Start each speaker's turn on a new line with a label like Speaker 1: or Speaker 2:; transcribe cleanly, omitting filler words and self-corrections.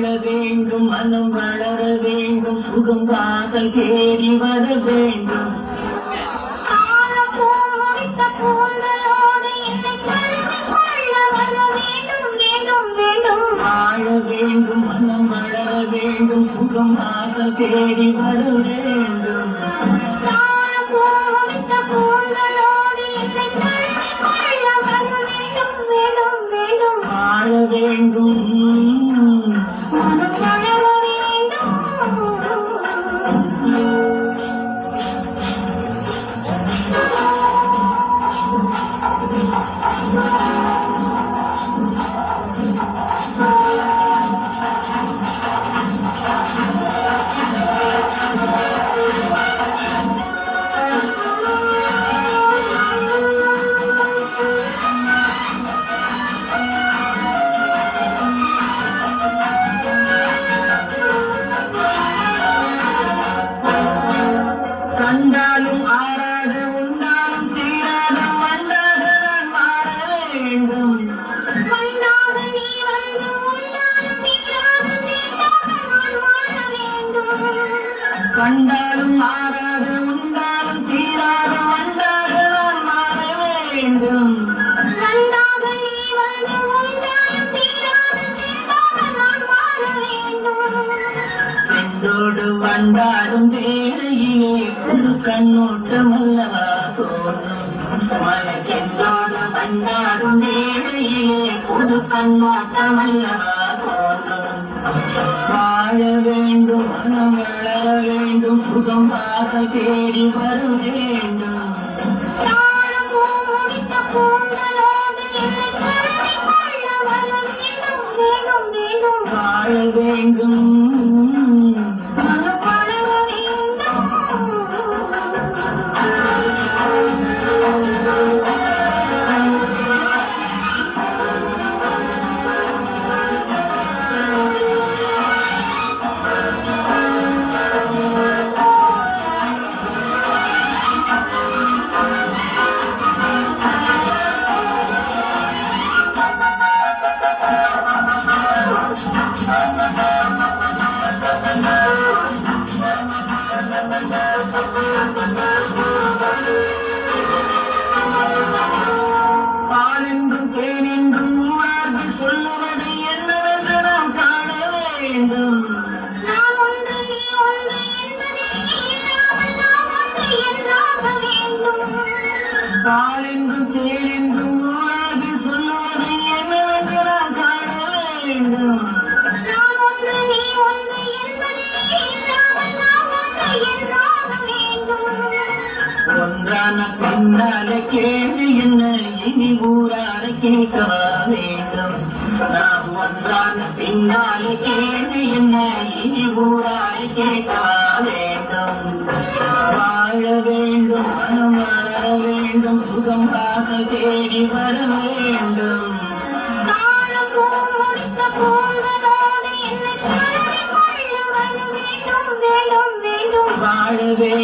Speaker 1: வாழ வேண்டும், மனம் வளர வேண்டும், சுகம் காதல் தேடி வர வேண்டும். வாழ வேண்டும், மனம் வளர வேண்டும், சுகம் காதல் தேடி வர வேண்டும். வாழ வேண்டும், மனம் வளர வேண்டும். கண்டாலும் ஆறாத உண்டாலும் தீராத மண்ணாக நான் மாற வேண்டும். கண்டாலும் ஆறாத உண்டாலும் தீராத மண்ணாக நான் மாற வேண்டும். சென்றோடு வண்டாடும் வேளையிலே புது கண்ணோட்டம் அல்லவா தோன்றும். மலை சென்றோடு வண்டாடும் வேளையிலே புது கண்ணோட்டம் அல்லவா தோன்றும். வாழ வேண்டும், மனம் வளர வேண்டும், சுகம் வாசல் தேடி வர வேண்டும். வாழ வேண்டும், பாலென்றும் தேனென்றும் உணர்ந்து சொல்லுவது என்னவென்று நாம் காண வேண்டும். பாலென்றும் தேனென்றும் உணர்ந்து சொல்லுவது என்னவென்று நாம் காண வேண்டும். ஒன்றான பின்னால கேள்வி என்ன இனி ஊரான கேட்க வேண்டும். நாம் ஒன்றான பின்னால கேள்வி என்ன இனி ஊரான கேட்க வேண்டும். வாழ வேண்டும், மனம் வளர வேண்டும், சுகம் காதல் தேடி வர வேண்டும். வாழ வேண்டும்.